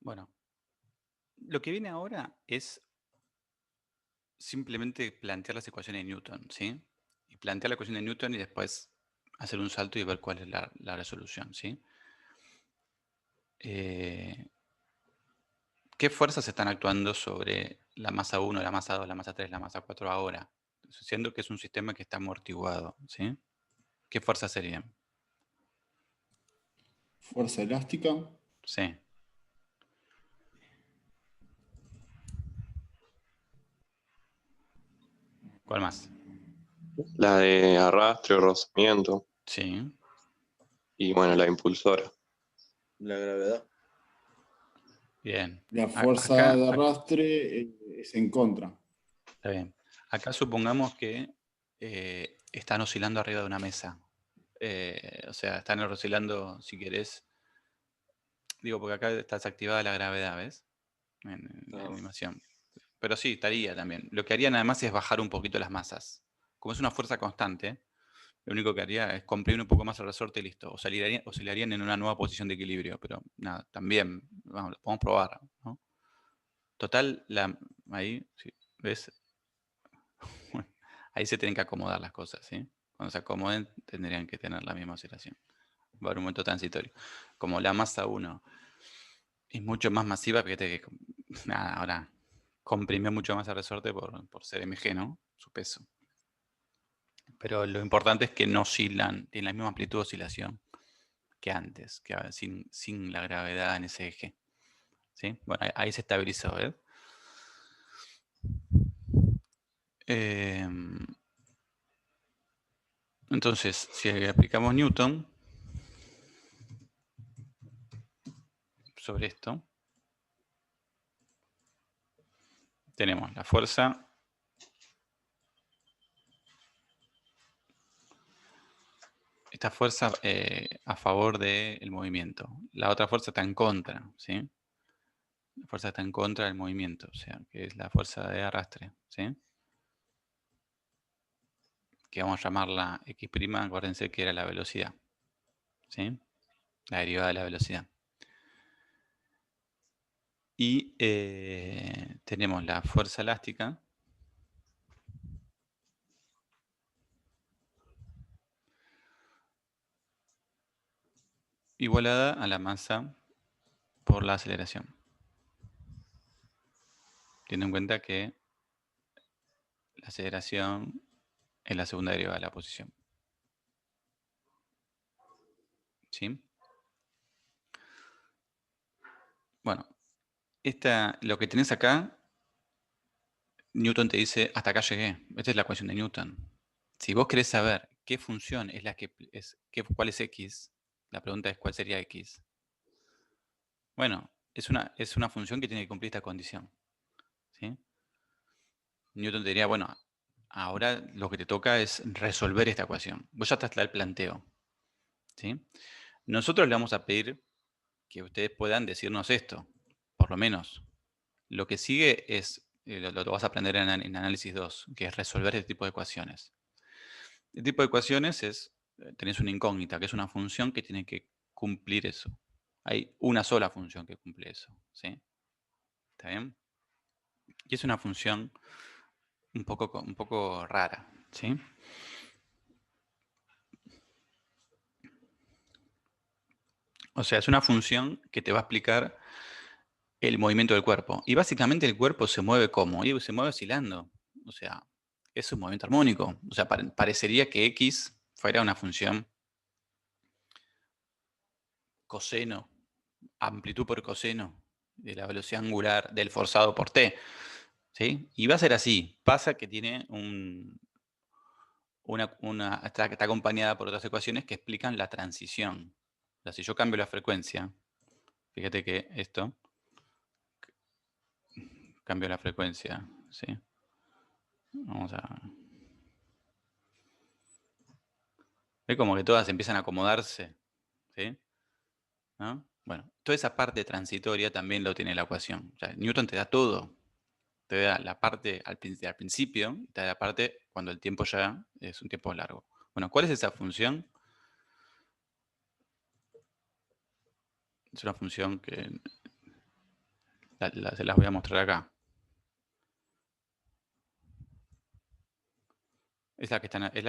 Bueno, lo que viene ahora es simplemente plantear las ecuaciones de Newton, ¿sí? Y plantear la ecuación de Newton y después hacer un salto y ver cuál es la resolución, ¿sí? ¿Qué fuerzas están actuando sobre la masa 1, la masa 2, la masa 3, la masa 4 ahora? Siendo que es un sistema que está amortiguado, ¿sí? ¿Qué fuerzas serían? Fuerza elástica. Sí. ¿Cuál más? La de arrastre o rozamiento. Sí. Y bueno, la impulsora. La gravedad. Bien. La fuerza de arrastre es en contra. Está bien. Acá supongamos que están oscilando arriba de una mesa. O sea, están oscilando, si querés. Digo, porque acá está desactivada la gravedad, ¿ves? En la animación. Pero sí, estaría también. Lo que harían además es bajar un poquito las masas. Como es una fuerza constante, lo único que haría es comprimir un poco más el resorte y listo. Oscilarían en una nueva posición de equilibrio. Pero nada, también, vamos, lo podemos probar, ¿no? Total, ahí, sí, ¿ves? Ahí se tienen que acomodar las cosas, ¿sí? Cuando se acomoden tendrían que tener la misma oscilación. Va a haber un momento transitorio. Como la masa 1 es mucho más masiva, fíjate que nada, ahora comprimió mucho más el resorte por ser mg, ¿no? Su peso. Pero lo importante es que no oscilan, tienen la misma amplitud de oscilación que antes, sin la gravedad en ese eje. ¿Sí? Bueno, ahí se estabilizó, ¿ves? Entonces, si aplicamos Newton sobre esto, tenemos la fuerza esta fuerza a favor del movimiento. La otra fuerza está en contra, ¿sí? La fuerza está en contra del movimiento, o sea, que es la fuerza de arrastre, ¿sí? Que vamos a llamarla X', acuérdense que era la velocidad, ¿sí? La derivada de la velocidad. Y tenemos la fuerza elástica, igualada a la masa por la aceleración. Teniendo en cuenta que la aceleración es la segunda derivada de la posición. ¿Sí? Bueno, lo que tenés acá, Newton te dice, hasta acá llegué. Esta es la ecuación de Newton. Si vos querés saber qué función es cuál es x, la pregunta es cuál sería x. Bueno, es una función que tiene que cumplir esta condición. ¿Sí? Newton te diría, bueno, ahora lo que te toca es resolver esta ecuación. Vos ya está el planteo. ¿Sí? Nosotros le vamos a pedir que ustedes puedan decirnos esto, por lo menos. Lo que sigue es, lo vas a aprender en análisis 2, que es resolver este tipo de ecuaciones. Este tipo de ecuaciones tenés una incógnita, que es una función que tiene que cumplir eso. Hay una sola función que cumple eso, ¿sí? ¿Está bien? Y es una función un poco rara, ¿sí? O sea, es una función que te va a explicar el movimiento del cuerpo. Y básicamente el cuerpo se mueve ¿cómo? Y se mueve oscilando. O sea, es un movimiento armónico. O sea, parecería que x fuera una función coseno, amplitud por coseno, de la velocidad angular del forzado por t. ¿Sí? Y va a ser así. Pasa que tiene está acompañada por otras ecuaciones que explican la transición. O sea, si yo cambio la frecuencia, fíjate que esto, cambio la frecuencia, ¿sí? Vamos a... ¿Ve como que todas empiezan a acomodarse? ¿Sí? ¿No? Bueno, toda esa parte transitoria también lo tiene la ecuación. O sea, Newton te da todo. Te da la parte al principio y te da la parte cuando el tiempo ya es un tiempo largo. Bueno, ¿cuál es esa función? Es una función que Se las voy a mostrar acá. Es la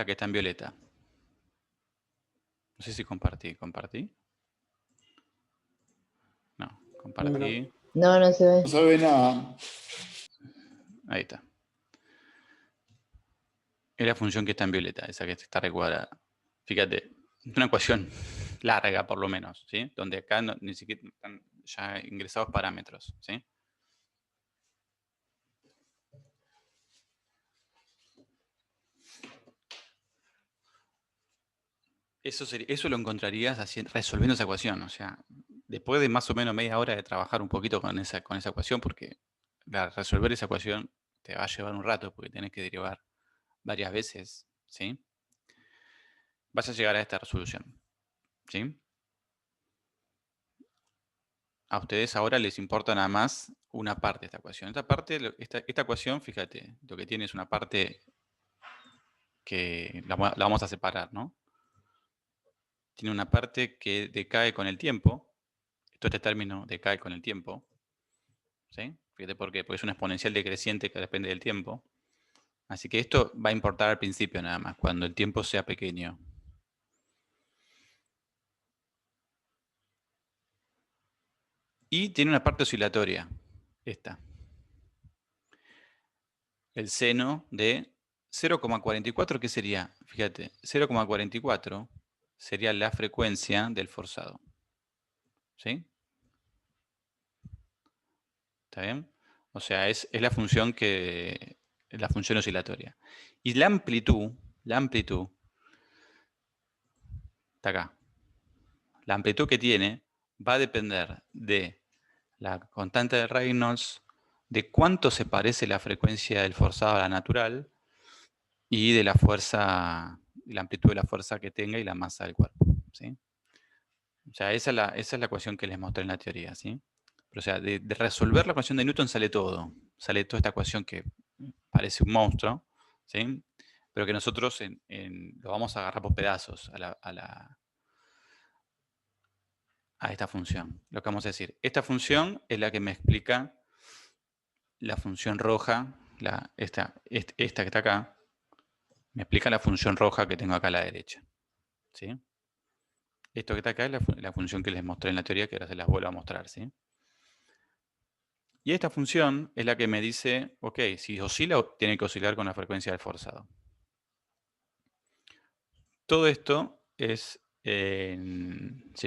que está en violeta. No sé si compartí. ¿Compartí? No, compartí. No se ve. No se ve nada. Ahí está. Es la función que está en violeta, esa que está recuadrada. Fíjate, una ecuación larga por lo menos, ¿sí? Donde acá ni siquiera están ya ingresados parámetros, ¿sí? Eso lo encontrarías resolviendo esa ecuación. O sea, después de más o menos media hora de trabajar un poquito con esa ecuación, porque resolver esa ecuación te va a llevar un rato, porque tenés que derivar varias veces, ¿sí? Vas a llegar a esta resolución, ¿sí? A ustedes ahora les importa nada más una parte de esta ecuación. Esta ecuación, fíjate, lo que tiene es una parte que la vamos a separar, ¿no? Tiene una parte que decae con el tiempo. Este término decae con el tiempo. ¿Sí? Fíjate por qué. Porque es una exponencial decreciente que depende del tiempo. Así que esto va a importar al principio nada más, cuando el tiempo sea pequeño. Y tiene una parte oscilatoria. Esta. El seno de 0,44, ¿qué sería? Fíjate, 0,44 sería la frecuencia del forzado. ¿Sí? ¿Está bien? O sea, es la función la función oscilatoria. Y la amplitud, está acá. La amplitud que tiene va a depender de la constante de Reynolds, de cuánto se parece la frecuencia del forzado a la natural y de la fuerza, la amplitud de la fuerza que tenga y la masa del cuerpo. ¿Sí? O sea, esa es la ecuación que les mostré en la teoría. ¿Sí? Pero, o sea, de resolver la ecuación de Newton sale todo. Sale toda esta ecuación que parece un monstruo, ¿sí? Pero que nosotros lo vamos a agarrar por pedazos a esta función. Lo que vamos a decir, esta función es la que me explica la función roja, esta que está acá, me explica la función roja que tengo acá a la derecha. ¿Sí? Esto que está acá es la función que les mostré en la teoría, que ahora se las vuelvo a mostrar. ¿Sí? Y esta función es la que me dice, ok, si oscila, tiene que oscilar con la frecuencia del forzado. Todo esto se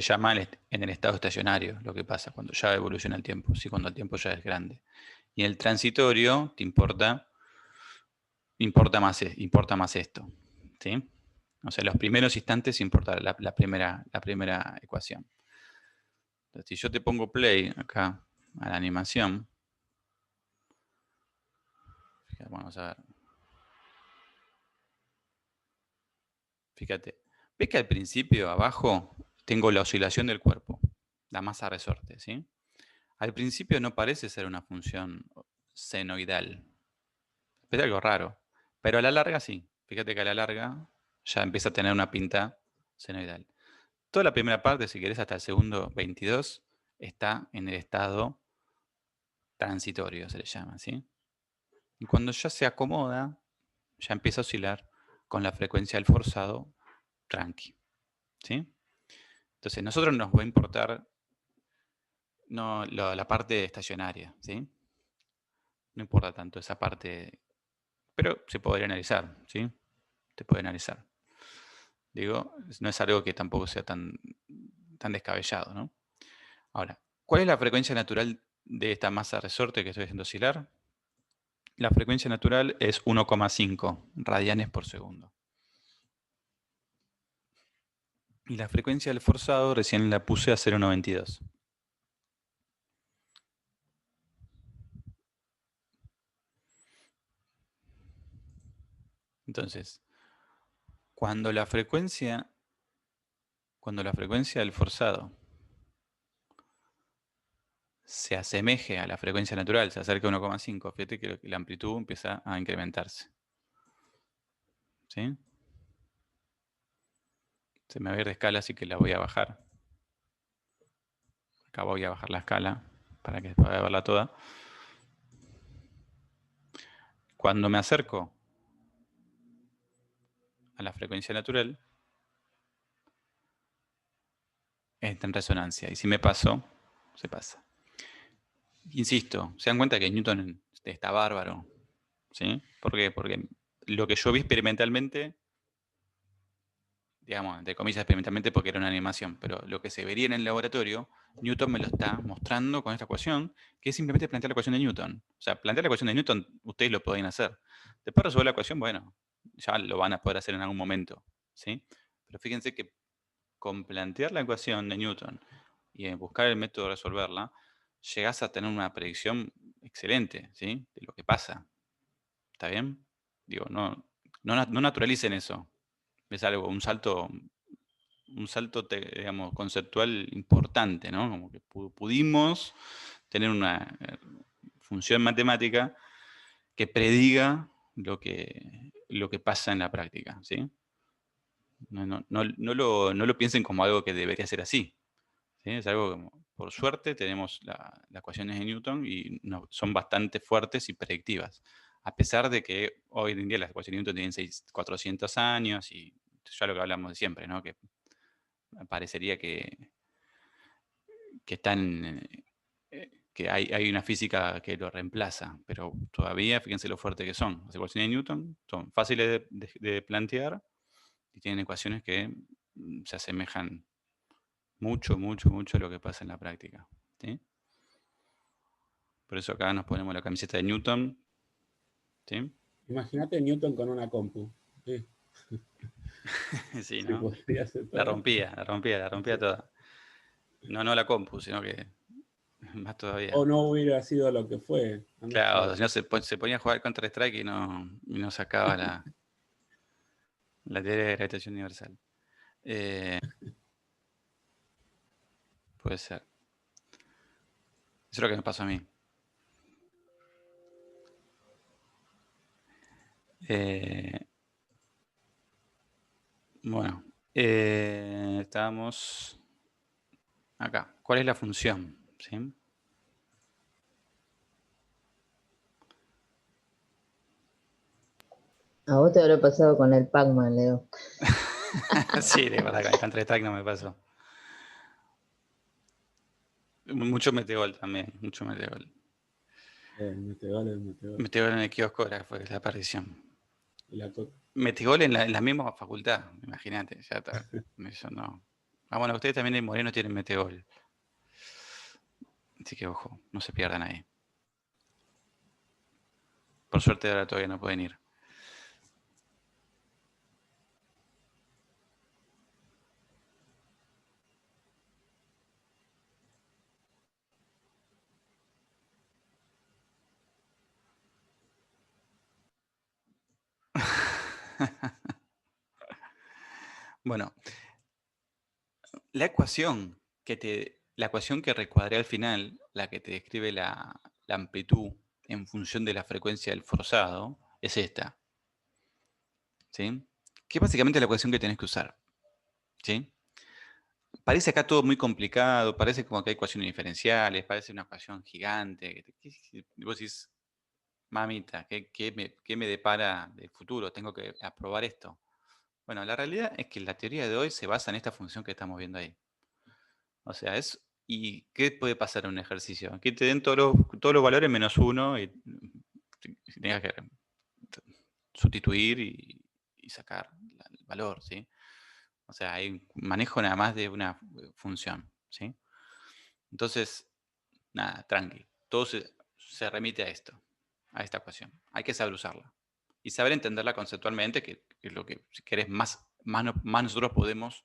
llama en el estado estacionario, lo que pasa cuando ya evoluciona el tiempo, ¿sí? Cuando el tiempo ya es grande. Y en el transitorio te importa más esto. ¿Sí? O sea, en los primeros instantes importa la primera ecuación. Entonces, si yo te pongo play acá a la animación, vamos a ver. Fíjate, ves que al principio, abajo, tengo la oscilación del cuerpo, la masa resorte, ¿sí? Al principio no parece ser una función senoidal. Es algo raro. Pero a la larga sí. Fíjate que a la larga ya empieza a tener una pinta senoidal. Toda la primera parte, si querés, hasta el segundo 22, está en el estado transitorio, se le llama, ¿sí? Y cuando ya se acomoda, ya empieza a oscilar con la frecuencia del forzado tranqui. ¿Sí? Entonces, a nosotros nos va a importar no, la parte estacionaria, ¿sí? No importa tanto esa parte, pero se podría analizar, ¿sí? Se puede analizar. Digo, no es algo que tampoco sea tan descabellado, ¿no? Ahora, ¿cuál es la frecuencia natural de esta masa resorte que estoy haciendo oscilar? La frecuencia natural es 1,5 radianes por segundo. Y la frecuencia del forzado recién la puse a 0,92. Entonces, cuando la frecuencia del forzado se asemeje a la frecuencia natural, se acerca a 1,5, fíjate que la amplitud empieza a incrementarse. ¿Sí? Se me va a ir de escala, así que la voy a bajar. Acá voy a bajar la escala. para que pueda verla toda. Cuando me acerco a la frecuencia natural, está en resonancia. Y si me paso, se pasa. Insisto, se dan cuenta que Newton está bárbaro. ¿Sí? ¿Por qué? Porque lo que yo vi experimentalmente, digamos, entre comillas experimentalmente porque era una animación, pero lo que se vería en el laboratorio, Newton me lo está mostrando con esta ecuación, que es simplemente plantear la ecuación de Newton. O sea, plantear la ecuación de Newton, ustedes lo pueden hacer. Después resolver la ecuación, bueno, ya lo van a poder hacer en algún momento. ¿Sí? Pero fíjense que con plantear la ecuación de Newton y buscar el método de resolverla, llegás a tener una predicción excelente, ¿sí? De lo que pasa. ¿Está bien? Digo, no naturalicen eso. Es algo, un salto digamos, conceptual importante, ¿no? Como que pudimos tener una función matemática que prediga lo que pasa en la práctica, ¿sí? No lo piensen como algo que debería ser así. ¿Sí? Es algo como, por suerte, tenemos las ecuaciones de Newton y son bastante fuertes y predictivas. A pesar de que hoy en día las ecuaciones de Newton tienen 400 años y ya lo que hablamos de siempre, ¿no? Que parecería que están, que hay una física que lo reemplaza, pero todavía, fíjense lo fuerte que son. Las ecuaciones de Newton son fáciles de plantear y tienen ecuaciones que se asemejan mucho a lo que pasa en la práctica. ¿Sí? Por eso acá nos ponemos la camiseta de Newton. ¿Sí? Imagínate Newton con una compu. Sí, Sí, sí, ¿no? podría ser La todo. rompía toda. No la compu, sino que más todavía. O no hubiera sido lo que fue. Claro, si no se ponía a jugar Counter-Strike y no sacaba la teoría de gravitación universal. Puede ser. Eso es lo que me pasó a mí. Bueno, estábamos acá. ¿Cuál es la función? ¿Sí? A vos te habrá pasado con el Pac-Man, Leo. Sí, de verdad, con el Counter-Strike no me pasó. Mucho metegol también, mucho metegol. El meteor. Metegol en el kiosco fue la aparición. Y la coca. Metegol en la misma facultad, imagínate, ya está. Eso no. Ah, bueno, ustedes también en Moreno tienen metegol. Así que ojo, no se pierdan ahí. Por suerte ahora todavía no pueden ir. Bueno, la ecuación que recuadré al final, la que te describe la amplitud en función de la frecuencia del forzado, es esta. ¿Sí? Que es básicamente la ecuación que tenés que usar. ¿Sí? Parece acá todo muy complicado, parece como que hay ecuaciones diferenciales, parece una ecuación gigante. Vos decís, mamita, ¿qué me depara del futuro? Tengo que aprobar esto. Bueno, la realidad es que la teoría de hoy se basa en esta función que estamos viendo ahí. O sea, ¿y qué puede pasar en un ejercicio? Que te den todos los valores menos uno y tengas que sustituir y sacar el valor, ¿sí? O sea, hay un manejo nada más de una función, ¿sí? Entonces, nada, tranqui. Todo se remite a esto, a esta ecuación. Hay que saber usarla. Y saber entenderla conceptualmente, que es lo que, si querés, más nosotros podemos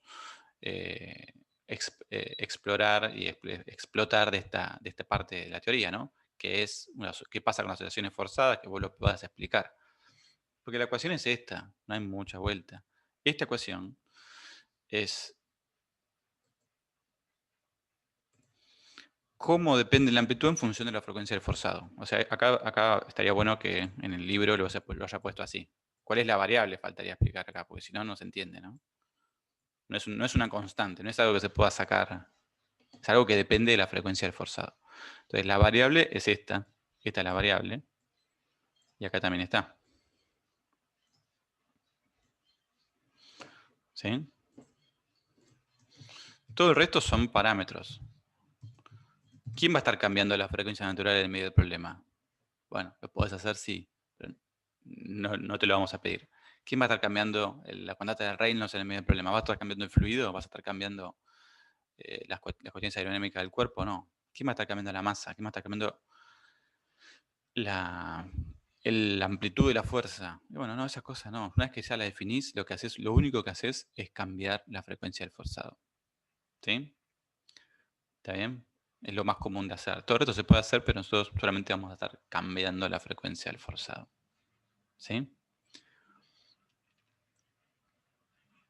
explorar y explotar de esta parte de la teoría, ¿no? Que es qué pasa con las asociaciones forzadas, que vos lo puedas explicar. Porque la ecuación es esta, no hay mucha vuelta. Esta ecuación es cómo depende la amplitud en función de la frecuencia del forzado. O sea, acá estaría bueno que en el libro lo haya puesto así. ¿Cuál es la variable? Faltaría explicar acá, porque si no, no se entiende, ¿no? No es una constante, no es algo que se pueda sacar. Es algo que depende de la frecuencia del forzado. Entonces la variable es esta. Esta es la variable. Y acá también está. ¿Sí? Todo el resto son parámetros. ¿Quién va a estar cambiando la frecuencia natural en medio del problema? Bueno, lo podés hacer, sí, pero no te lo vamos a pedir. ¿Quién va a estar cambiando la cuantata de Reynolds en el medio del problema? ¿Va a estar cambiando el fluido? ¿Vas a estar cambiando las cuestiones aerodinámicas del cuerpo? No. ¿Quién va a estar cambiando la masa? ¿Quién va a estar cambiando la amplitud de la fuerza? Y bueno, no, esas cosas no. Una vez que ya la definís, lo único que haces es cambiar la frecuencia del forzado. ¿Sí? ¿Está bien? Es lo más común de hacer. Todo esto se puede hacer, pero nosotros solamente vamos a estar cambiando la frecuencia del forzado. ¿Sí?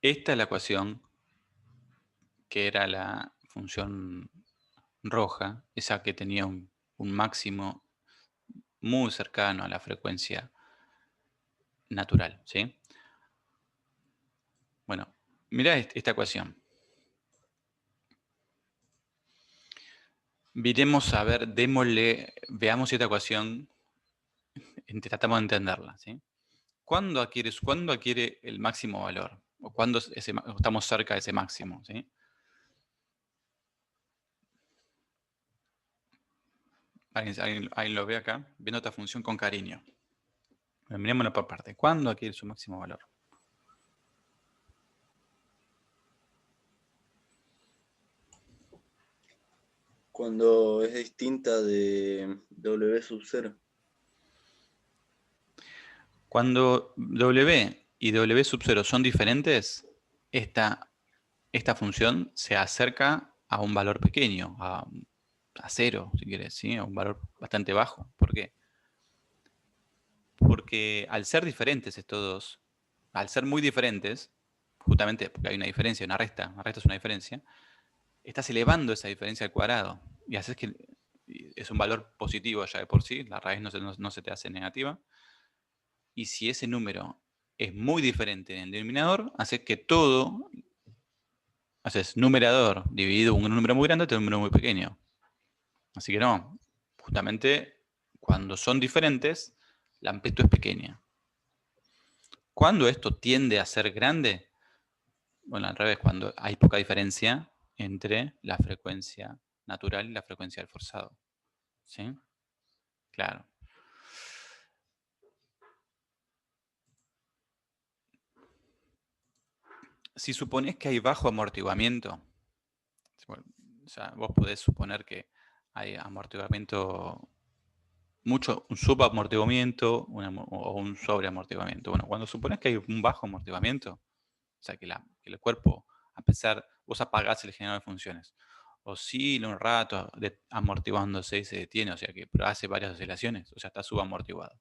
Esta es la ecuación que era la función roja, esa que tenía un máximo muy cercano a la frecuencia natural. ¿Sí? Bueno, mirá esta ecuación. Viremos a ver, veamos esta ecuación, tratamos de entenderla. ¿Sí? ¿Cuándo adquiere el máximo valor? ¿O cuándo estamos cerca de ese máximo? ¿Sí? ¿Alguien lo ve acá? Viendo esta función con cariño. Bueno, mirémoslo por parte. ¿Cuándo adquiere su máximo valor? Cuando es distinta de W sub 0. Cuando W y W sub 0 son diferentes, esta función se acerca a un valor pequeño, a 0, si quieres, ¿sí? A un valor bastante bajo. ¿Por qué? Porque al ser diferentes estos dos, al ser muy diferentes, justamente porque hay una diferencia, una resta es una diferencia, estás elevando esa diferencia al cuadrado y haces que es un valor positivo ya de por sí, la raíz no se te hace negativa. Y si ese número es muy diferente en el denominador, hace que todo, haces numerador dividido un número muy grande, te da un número muy pequeño. Así que no, justamente cuando son diferentes, la amplitud es pequeña. Cuando esto tiende a ser grande, bueno, al revés, cuando hay poca diferencia entre la frecuencia natural y la frecuencia del forzado. ¿Sí? Claro. Si suponés que hay bajo amortiguamiento, bueno, o sea, vos podés suponer que hay amortiguamiento, un subamortiguamiento o un sobreamortiguamiento. Bueno, cuando suponés que hay un bajo amortiguamiento, o sea, que el cuerpo, a pesar, vos apagás el generador de funciones, oscila un rato amortiguándose y se detiene, o sea, pero hace varias oscilaciones, o sea, está subamortiguado.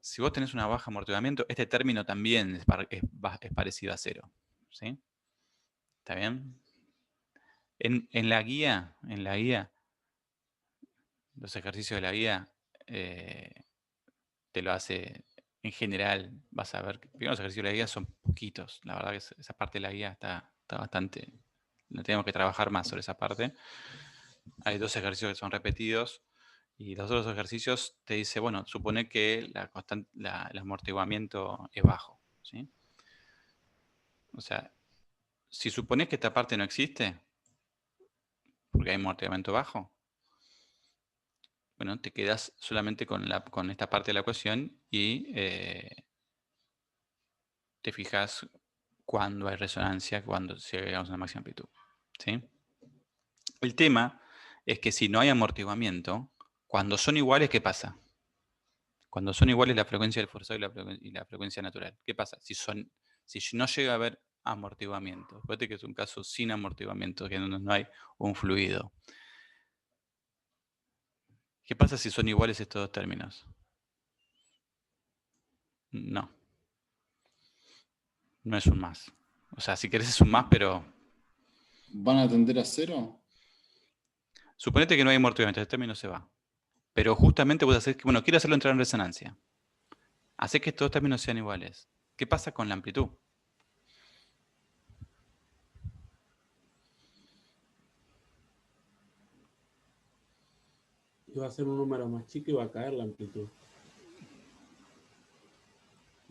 Si vos tenés una baja amortiguamiento, este término también es parecido a 0. ¿Sí? ¿Está bien? En la guía, los ejercicios de la guía, te lo hace en general. Vas a ver que primero los ejercicios de la guía son poquitos. La verdad que esa parte de la guía está bastante. No tenemos que trabajar más sobre esa parte. Hay 2 ejercicios que son repetidos. Y los otros ejercicios te dice, bueno, supone que el amortiguamiento es bajo. ¿Sí? O sea, si supones que esta parte no existe, porque hay amortiguamiento bajo, bueno, te quedas solamente con esta parte de la ecuación y te fijas cuando hay resonancia, cuando llegamos a una máxima amplitud. ¿Sí? El tema es que si no hay amortiguamiento, cuando son iguales, ¿qué pasa? Cuando son iguales la frecuencia del forzado y la frecuencia natural, ¿qué pasa? Si no llega a haber amortiguamiento, fíjate que es un caso sin amortiguamiento, que no hay un fluido. ¿Qué pasa si son iguales estos dos términos? No. No es un más. O sea, si querés es un más, pero ¿Van a tender a 0? suponete que no hay amortiguamiento, el término se va. Pero justamente vos haces que, bueno, quiero hacerlo entrar en resonancia. Hace que estos términos sean iguales. ¿Qué pasa con la amplitud? Iba a ser un número más chico y va a caer la amplitud.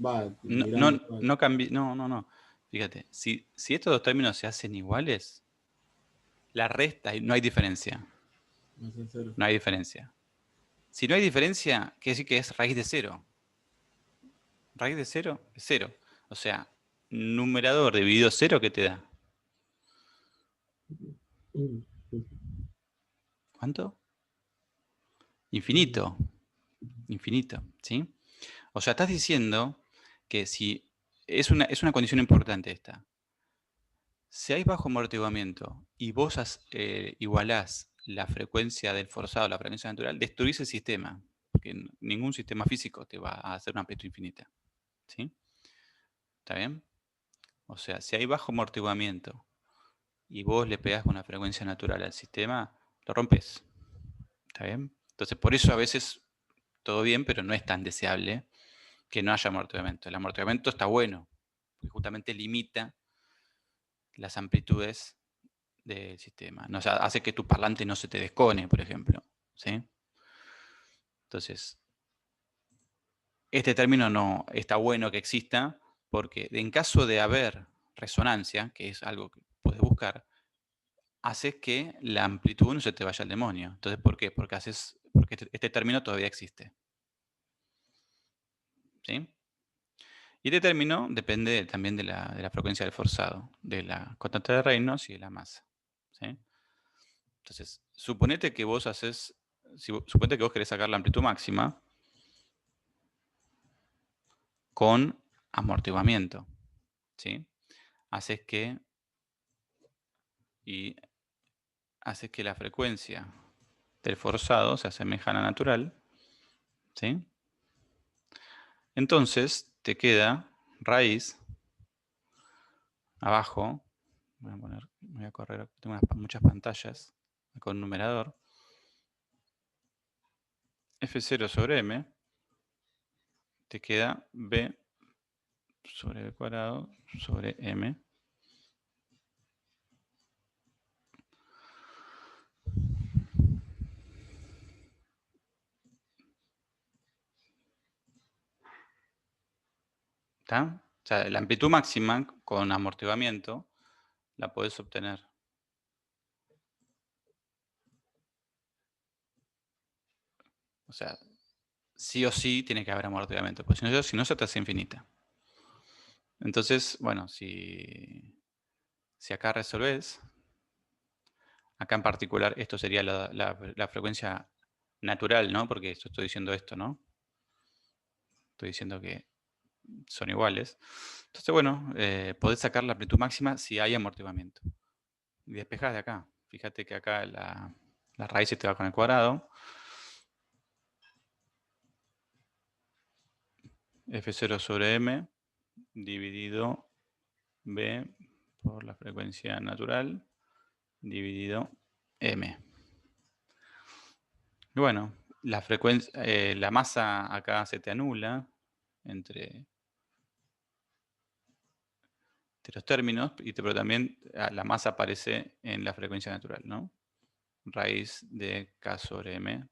Va, No, mirando no, no cambi- no. Fíjate, si estos dos términos se hacen iguales, la resta, no hay diferencia. va a ser 0. No hay diferencia. Si no hay diferencia, quiere decir que es raíz de 0. Raíz de 0 es 0. O sea, numerador dividido 0, ¿qué te da? ¿Cuánto? Infinito. Infinito, ¿sí? O sea, estás diciendo que si es una condición importante esta. Si hay bajo amortiguamiento y vos igualás la frecuencia del forzado a la frecuencia natural, destruís el sistema. Porque ningún sistema físico te va a hacer una amplitud infinita. ¿Sí? ¿Está bien? O sea, si hay bajo amortiguamiento y vos le pegás con una frecuencia natural al sistema, lo rompes. ¿Está bien? Entonces, por eso a veces todo bien, pero no es tan deseable que no haya amortiguamiento. El amortiguamiento está bueno, porque justamente limita las amplitudes del sistema. O sea, hace que tu parlante no se te descone, por ejemplo. ¿Sí? Entonces, este término no está bueno que exista, porque en caso de haber resonancia, que es algo que puedes buscar, haces que la amplitud no se te vaya al demonio. Entonces, ¿por qué? Porque este término todavía existe. ¿Sí? Y este término depende también de la frecuencia del forzado, de la constante de Reynolds y de la masa. ¿Sí? Entonces, suponete que vos querés sacar la amplitud máxima con amortiguamiento. ¿Sí? Haces que la frecuencia del forzado se asemeja a la natural. ¿Sí? Entonces te queda raíz abajo. Voy a correr, tengo muchas pantallas con numerador. F0 sobre M te queda B sobre B cuadrado sobre M. ¿Está? O sea, la amplitud máxima con amortiguamiento la podés obtener. O sea, sí o sí tiene que haber amortiguamiento, porque si no se te hace infinita. Entonces, bueno, si acá resolvés, acá en particular esto sería la frecuencia natural, ¿no? Porque yo estoy diciendo esto, ¿no? Estoy diciendo que son iguales. Entonces, bueno, podés sacar la amplitud máxima si hay amortiguamiento. Y despejás de acá. Fíjate que acá la raíz se te va con el cuadrado. F0 sobre M dividido B por la frecuencia natural dividido M. Y bueno, la masa acá se te anula entre los términos, pero también la masa aparece en la frecuencia natural, ¿no? Raíz de K sobre M.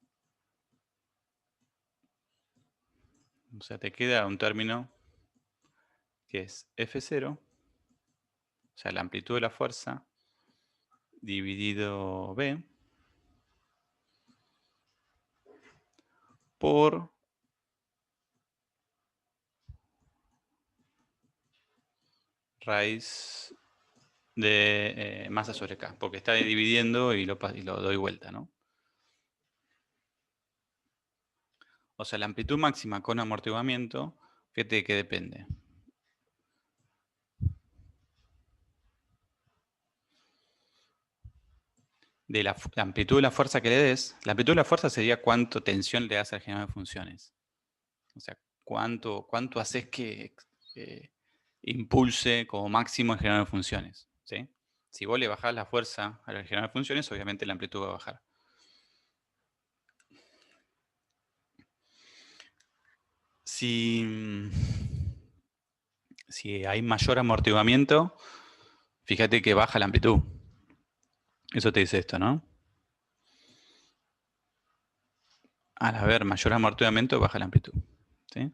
O sea, te queda un término que es F0, o sea, la amplitud de la fuerza, dividido B, por raíz de masa sobre K, porque está dividiendo y lo doy vuelta, ¿no? O sea, la amplitud máxima con amortiguamiento, fíjate que depende. De la amplitud de la fuerza que le des. La amplitud de la fuerza sería cuánto tensión le das al generador de funciones. O sea, cuánto haces que impulse como máximo el generador de funciones. ¿Sí? Si vos le bajás la fuerza al generador de funciones, obviamente la amplitud va a bajar. Si hay mayor amortiguamiento, fíjate que baja la amplitud. Eso te dice esto, ¿no? al haber mayor amortiguamiento, baja la amplitud. ¿Sí?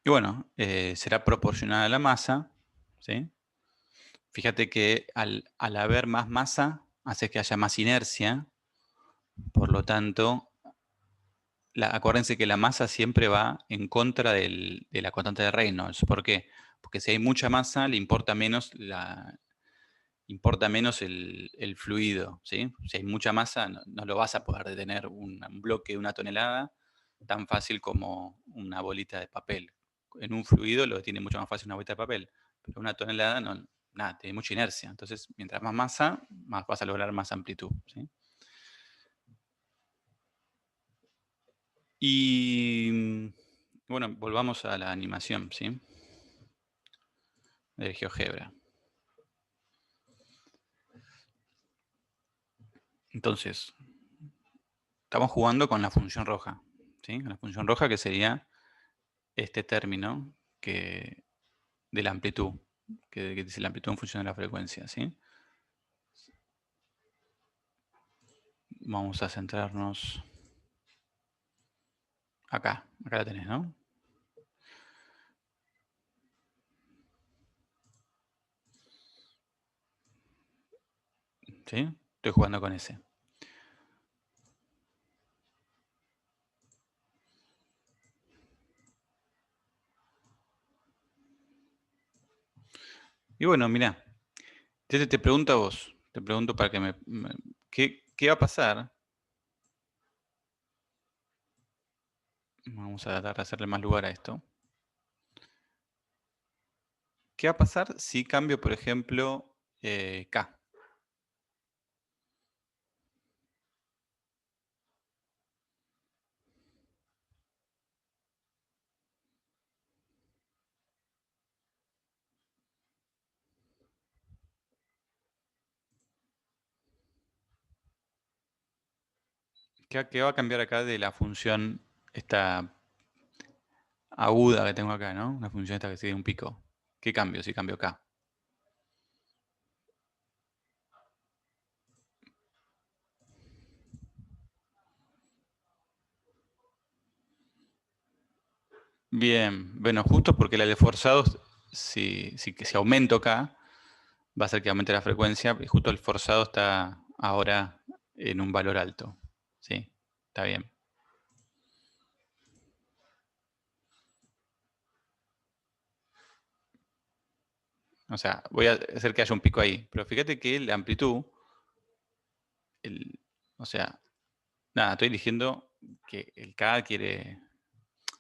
Y bueno, será proporcional a la masa. ¿Sí? Fíjate que al haber más masa, hace que haya más inercia. Por lo tanto, acuérdense que la masa siempre va en contra de la constante de Reynolds. ¿Por qué? Porque si hay mucha masa, le importa menos el fluido. ¿Sí? Si hay mucha masa, no lo vas a poder detener un bloque de 1 tonelada tan fácil como una bolita de papel. En un fluido lo tiene mucho más fácil una bolita de papel, pero 1 tonelada no, nada, tiene mucha inercia. Entonces, mientras más masa, más vas a lograr más amplitud. ¿Sí? Y bueno, volvamos a la animación, ¿sí? De GeoGebra. Entonces, estamos jugando con la función roja, ¿sí? La función roja que sería este término de la amplitud, que dice la amplitud en función de la frecuencia, ¿sí? Vamos a centrarnos acá la tenés, ¿no? ¿Sí? Estoy jugando con ese. Y bueno, mirá, te pregunto a vos, te pregunto para que ¿qué va a pasar? Vamos a tratar de hacerle más lugar a esto. ¿Qué va a pasar si cambio, por ejemplo, K? ¿Qué va a cambiar acá de la función esta aguda que tengo acá, ¿no? Una función esta que sigue un pico. ¿Qué cambio si cambio K? Bien, bueno, justo porque la de forzados, si aumento K, va a hacer que aumente la frecuencia, y justo el forzado está ahora en un valor alto. Sí, está bien. O sea, voy a hacer que haya un pico ahí. Pero fíjate que la amplitud, o sea, nada, estoy diciendo que el K quiere...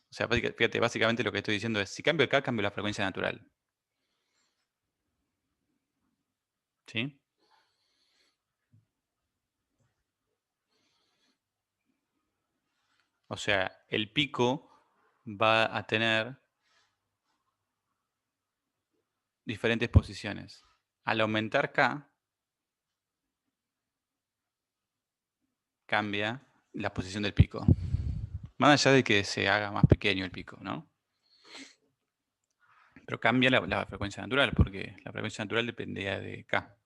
O sea, fíjate, básicamente lo que estoy diciendo es, si cambio el K, cambio la frecuencia natural. ¿Sí? O sea, el pico va a tener diferentes posiciones. Al aumentar K, cambia la posición del pico. Más allá de que se haga más pequeño el pico, ¿no? Pero cambia la frecuencia natural, porque la frecuencia natural dependía de K.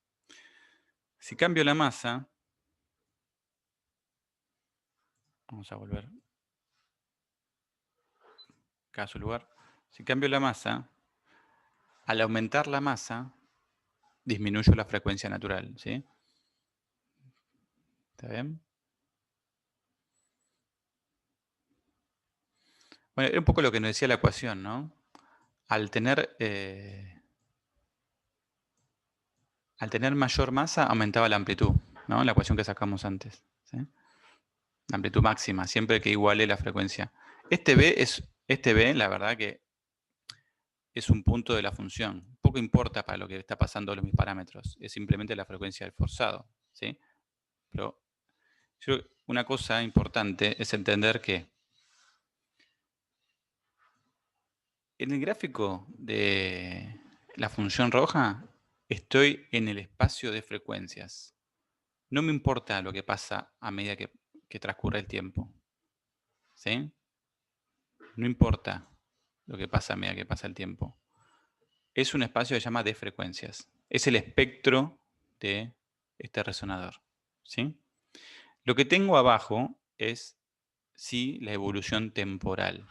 Si cambio la masa, vamos a volver acá a su lugar. Si cambio la masa, al aumentar la masa, disminuyo la frecuencia natural, ¿sí? ¿Está bien? Bueno, era un poco lo que nos decía la ecuación, ¿no? Al tener mayor masa, aumentaba la amplitud, ¿no? La ecuación que sacamos antes, ¿sí? La amplitud máxima, siempre que iguale la frecuencia. Este B, la verdad que es un punto de la función. Poco importa para lo que está pasando los mis parámetros. Es simplemente la frecuencia del forzado, ¿sí? Pero una cosa importante es entender que en el gráfico de la función roja estoy en el espacio de frecuencias. No me importa lo que pasa a medida que transcurre el tiempo. ¿Sí? No importa lo que pasa a medida que pasa el tiempo. Es un espacio que se llama de frecuencias. Es el espectro de este resonador. ¿Sí? Lo que tengo abajo es sí la evolución temporal.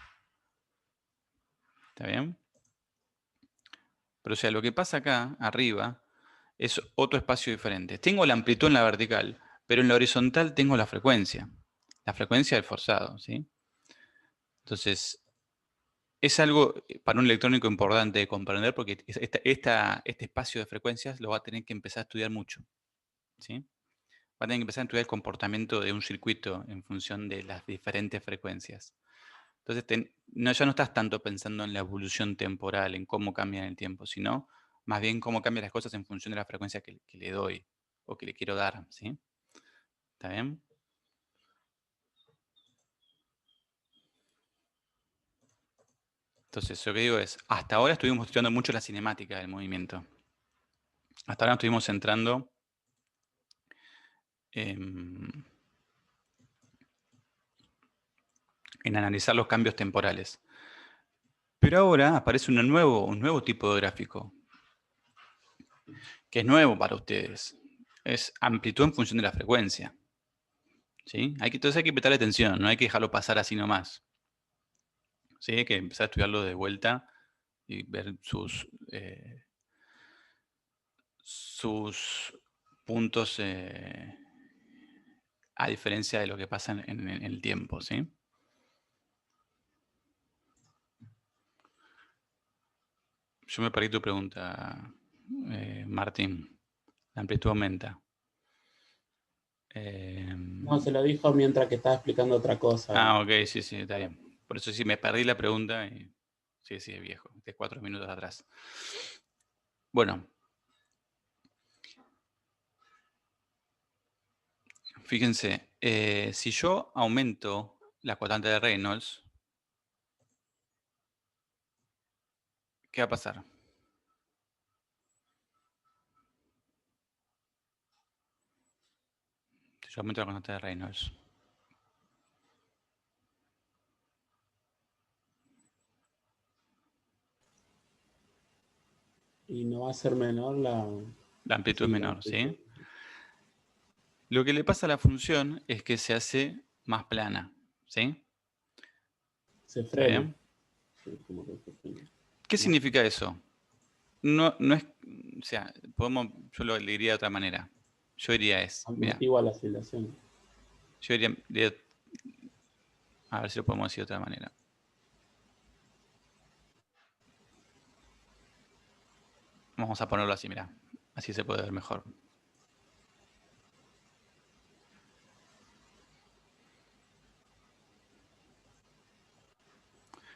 ¿Está bien? Pero o sea, lo que pasa acá, arriba, es otro espacio diferente. Tengo la amplitud en la vertical, pero en la horizontal tengo la frecuencia del forzado, ¿sí? Entonces, es algo para un electrónico importante de comprender porque este espacio de frecuencias lo va a tener que empezar a estudiar mucho, ¿sí? Va a tener que empezar a estudiar el comportamiento de un circuito en función de las diferentes frecuencias. Entonces, ya no estás tanto pensando en la evolución temporal, en cómo cambia en el tiempo, sino más bien cómo cambian las cosas en función de la frecuencia que le doy o que le quiero dar, ¿sí? ¿Está bien? Entonces, lo que digo es, hasta ahora estuvimos estudiando mucho la cinemática del movimiento. Hasta ahora nos estuvimos centrando en analizar los cambios temporales. Pero ahora aparece un nuevo tipo de gráfico, que es nuevo para ustedes. Es amplitud en función de la frecuencia. ¿Sí? Entonces hay que prestarle atención, no hay que dejarlo pasar así nomás. ¿Sí? Hay que empezar a estudiarlo de vuelta y ver sus puntos a diferencia de lo que pasa en el tiempo, ¿sí? Yo me perdí tu pregunta, Martín. La amplitud aumenta. No, se lo dijo mientras que estaba explicando otra cosa. Ok, sí, está bien. Por eso sí me perdí la pregunta y sí, es viejo, de 4 minutos atrás. Bueno. Fíjense, si yo aumento la constante de Reynolds, ¿qué va a pasar? Si yo aumento la constante de Reynolds. Y no va a ser menor la... La amplitud es sí, menor, ¿sí? Lo que le pasa a la función es que se hace más plana, ¿sí? Se ¿Está frena. bien? Sí, como que se frena. ¿Qué significa eso? No es, o sea, yo lo diría de otra manera. Yo diría mira, Amortigua la oscilación. yo diría, a ver si lo podemos decir de otra manera. Vamos a ponerlo así, mira, así se puede ver mejor.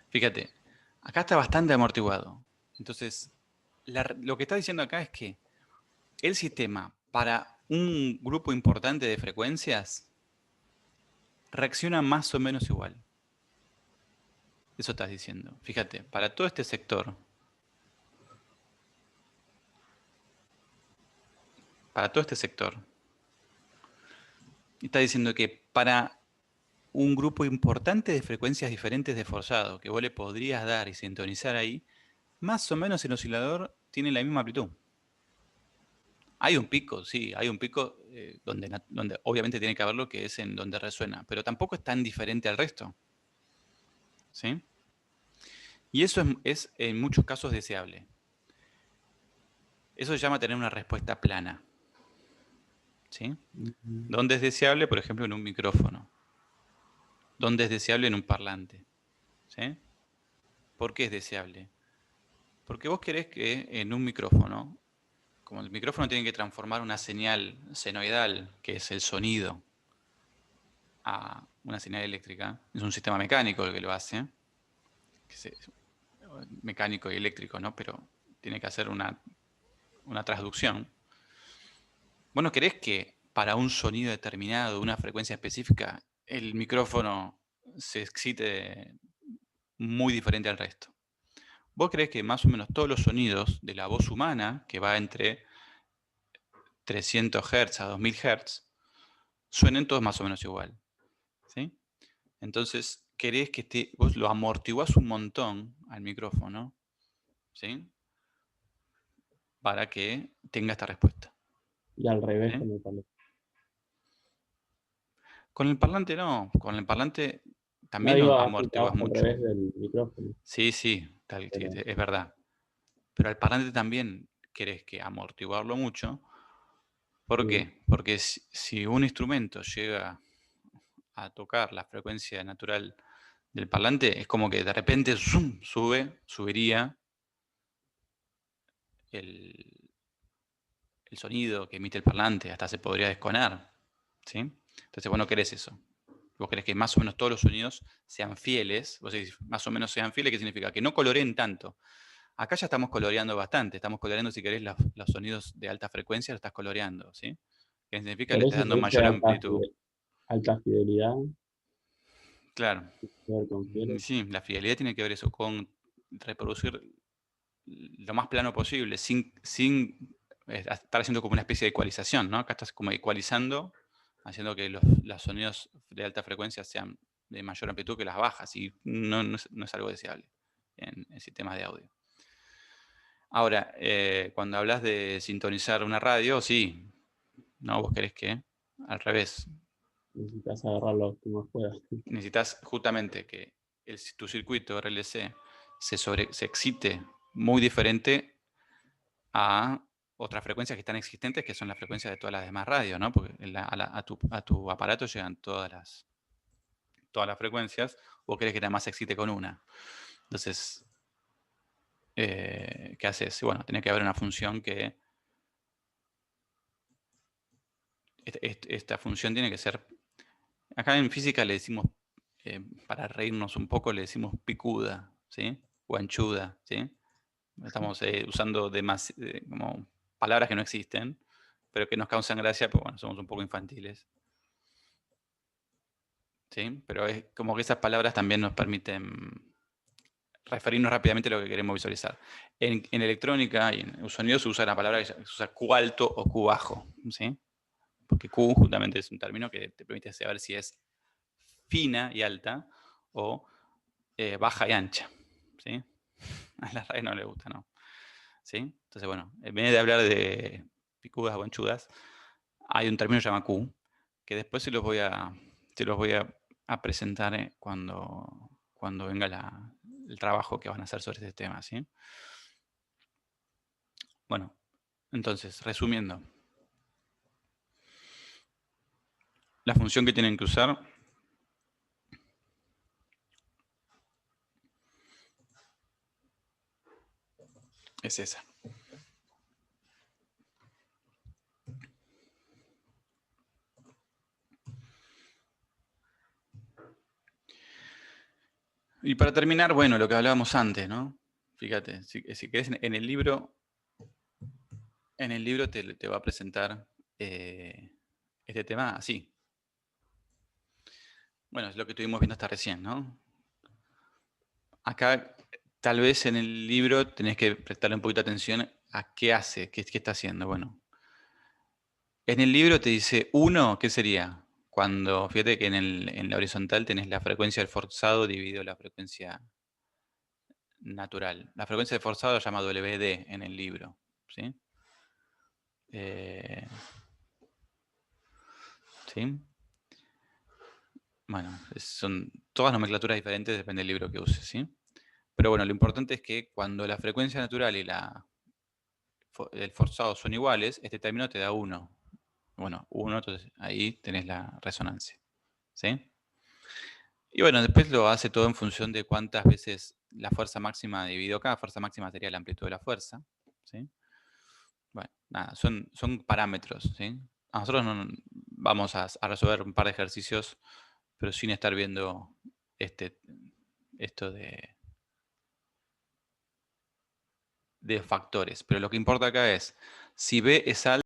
Fíjate, acá está bastante amortiguado. Entonces, lo que está diciendo acá es que el sistema, para un grupo importante de frecuencias, reacciona más o menos igual. Eso estás diciendo. Fíjate, para todo este sector, está diciendo que para un grupo importante de frecuencias diferentes de forzado que vos le podrías dar y sintonizar ahí, más o menos el oscilador tiene la misma amplitud. Hay un pico, sí, hay un pico donde obviamente tiene que haberlo, que es en donde resuena, pero tampoco es tan diferente al resto. ¿Sí? Y eso es en muchos casos deseable. Eso se llama tener una respuesta plana. ¿Sí? ¿Dónde es deseable? Por ejemplo, en un micrófono. ¿Dónde es deseable? En un parlante. ¿Sí? ¿Por qué es deseable? Porque vos querés que en un micrófono, como el micrófono tiene que transformar una señal senoidal, que es el sonido, a una señal eléctrica, es un sistema mecánico el que lo hace, mecánico y eléctrico, ¿no? Pero tiene que hacer una transducción. Vos no querés que para un sonido determinado, una frecuencia específica, el micrófono se excite muy diferente al resto. Vos querés que más o menos todos los sonidos de la voz humana, que va entre 300 Hz a 2000 Hz, suenen todos más o menos igual. ¿Sí? Entonces, querés que vos lo amortiguás un montón al micrófono, ¿sí? Para que tenga esta respuesta. Y al revés ¿Sí? con el parlante. Con el parlante no, con el parlante también digo, amortiguas al mucho. revés del micrófono. Sí, Pero- es verdad. Pero al parlante también querés que amortiguarlo mucho. ¿Por Sí. qué? Porque si un instrumento llega a tocar la frecuencia natural del parlante, es como que de repente subiría el sonido que emite el parlante, hasta se podría desconar, ¿sí? Entonces vos no querés eso. Vos querés que más o menos todos los sonidos sean fieles. Vos decís, más o menos sean fieles, ¿qué significa? Que no coloreen tanto. Acá ya estamos coloreando bastante. Estamos coloreando, si querés, los sonidos de alta frecuencia, lo estás coloreando, ¿sí? ¿Qué significa? Le Por estás eso dando se dice mayor amplitud. alta fidelidad, Claro. que ver con fiel. Sí, la fidelidad tiene que ver eso con reproducir lo más plano posible, sin estar haciendo como una especie de ecualización, ¿no? Acá estás como ecualizando, haciendo que los sonidos de alta frecuencia sean de mayor amplitud que las bajas, y no es algo deseable en sistemas de audio. Ahora, cuando hablas de sintonizar una radio, sí, ¿no? Vos querés que, al revés, Necesitas agarrarlo como puedas. necesitas justamente que tu circuito RLC se excite muy diferente a otras frecuencias que están existentes, que son las frecuencias de todas las demás radios, ¿no? Porque a tu aparato llegan todas las frecuencias, o querés que nada más se excite con una. Entonces, ¿qué haces? Bueno, tiene que haber una función que... Esta función tiene que ser... Acá en física le decimos, para reírnos un poco, le decimos picuda, ¿sí? O anchuda, ¿sí? Estamos usando como palabras que no existen, pero que nos causan gracia, porque bueno, somos un poco infantiles. ¿Sí? Pero es como que esas palabras también nos permiten referirnos rápidamente a lo que queremos visualizar. En electrónica y en sonido se usa la palabra que se usa Q alto o Q bajo, ¿sí? Porque Q justamente es un término que te permite saber si es fina y alta o baja y ancha, ¿sí? A la radio no le gusta, ¿no? ¿Sí? Entonces, bueno, en vez de hablar de picudas o anchudas, hay un término que se llama Q, que después se los voy a presentar cuando venga el trabajo que van a hacer sobre este tema, ¿sí? Bueno, entonces, resumiendo. La función que tienen que usar es esa. Y para terminar, bueno, lo que hablábamos antes, ¿no? Fíjate, si querés, en el libro te va a presentar este tema así. Bueno, es lo que estuvimos viendo hasta recién, ¿no? Acá, tal vez en el libro tenés que prestarle un poquito de atención a qué hace, qué está haciendo. Bueno, en el libro te dice 1, ¿qué sería? Cuando, fíjate que en la horizontal tenés la frecuencia del forzado dividido la frecuencia natural. La frecuencia del forzado la llama WD en el libro, ¿sí? ¿Sí? Bueno, son todas nomenclaturas diferentes, depende del libro que uses, ¿sí? Pero bueno, lo importante es que cuando la frecuencia natural y el forzado son iguales, este término te da 1. Bueno, 1, entonces ahí tenés la resonancia, ¿sí? Y bueno, después lo hace todo en función de cuántas veces la fuerza máxima dividido cada fuerza máxima sería la amplitud de la fuerza, ¿sí? Bueno, nada, son parámetros, ¿sí? A nosotros vamos a resolver un par de ejercicios, pero sin estar viendo esto de factores. Pero lo que importa acá es, si B es alto,